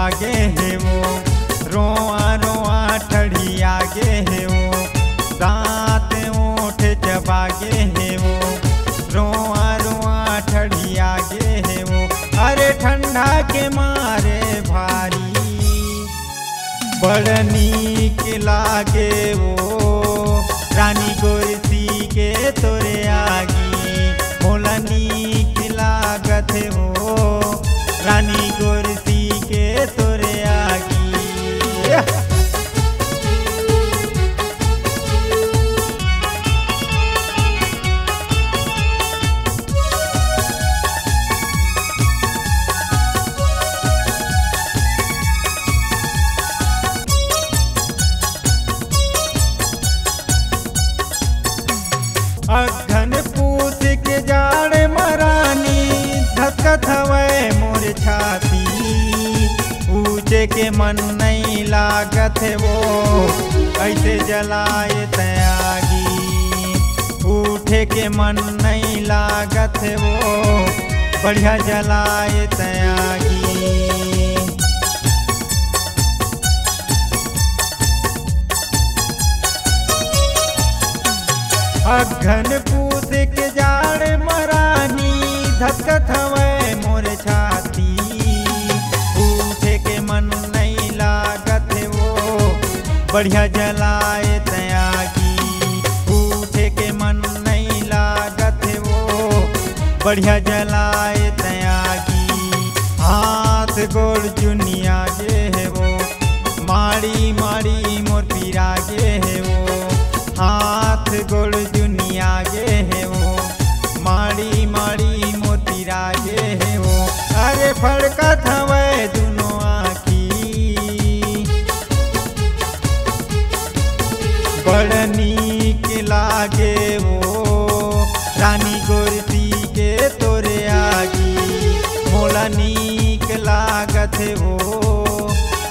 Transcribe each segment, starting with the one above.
चबागे है वो, रोआ रोआ ठड़िया गे है वो, दांत ओठ चबागे है वो, रोआ रोआ ठड़िया गे है वो। अरे ठंडा के मारे भारी बड़ नीक लागे वो, रानी गोरसी के तोरे आगी मोला नीक लागत वो, रानी गोरसी के तोरे आगी। अघन पूस के जाड़ मरानी धक्कत हवे मोर छाती, ऊँचे के मन नहीं लागत है वो, ऐसे जलाए तयागी। उठे के मन नहीं लागत है वो, बढ़िया जलाए तयागी। अघन पूस के जाड़ मरानी धक्कत हवे मोर छाती, उठे के मन नहीं लागत है वो, बढ़िया जलाए तयागी। उठे के मन नहीं लागत है वो, बढ़िया जलाए तयागी। हाथ गोड़ जुनिया गे है वो, माड़ी माड़ी मोर पीरा गे है वो, हाथ गोड़ जुनिया गे है वो, माड़ी माड़ी मोर पीरा गे है वो। अरे फड़कत हवे दुनो आँखी बड़ नीक लागे वो, रानी गोरसी के तोरे आगी मोला नीक लागत है वो,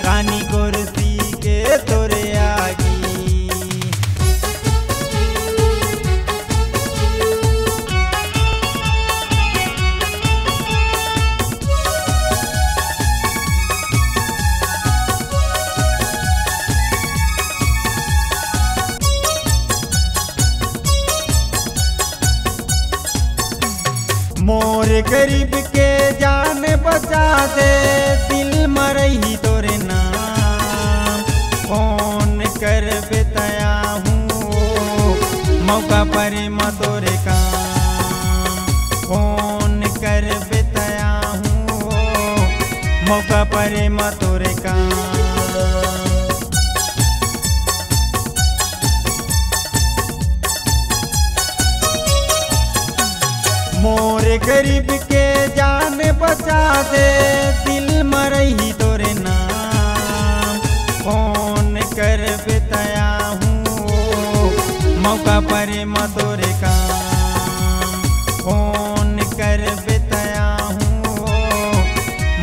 रानी गोरसी के तोरे आगी। मोर गरीब के जान बचा दे, दिल मरही तोरे नाम। फोन कर बेतया हूँ मौका पर म तोरे काम, फोन कर बेतया हूँ मौका पर म तोरे काम। मोर गरीब के जान बचा दे, दिल मरही तोरे नाम। फोन कर बेतया हूँ मौका पर म तोरे काम, फोन कर बेतया हूँ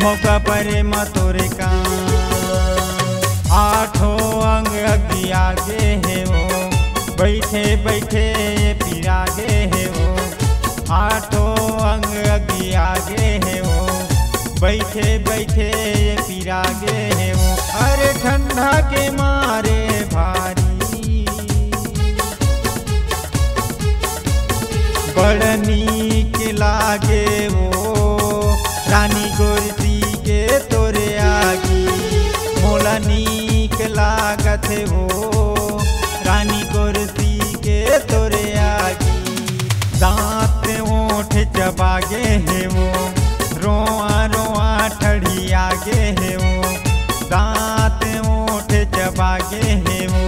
मौका पर म तोरे काम। आठों अंग अग्नि आगे है वो, बैठे बैठे पीरा गे है वो, आठों अंग अग्नि आगे है वो, बैठे बैठे ये पीरा गे है वो। अरे ठंडा के मारे भारी बड़ नीक लागे वो, रानी गोरसी के तोरे आगी मोला नीक लागत है वो, रानी गोरसी के तोरे आगी। दांत ओठ चबागे है वो, रोआ रोआ ठड़िया गे है वो, दांत ओठ चबागे है वो,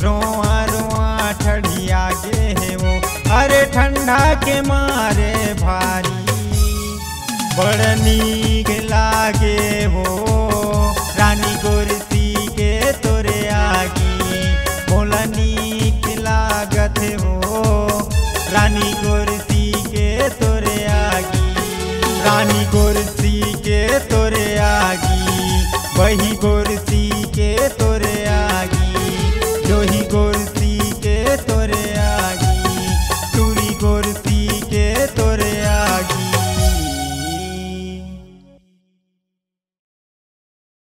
रोआ रोआ ठड़िया गे है वो। अरे ठंडा के मारे भारी बड़ नीक लागे वो, रानी गोरसी के तोरे आगी मोला नीक लागत है वो, रानी गोरसी के तोरे आगी, रानी गोरसी के तोरे आगी, वही गोरसी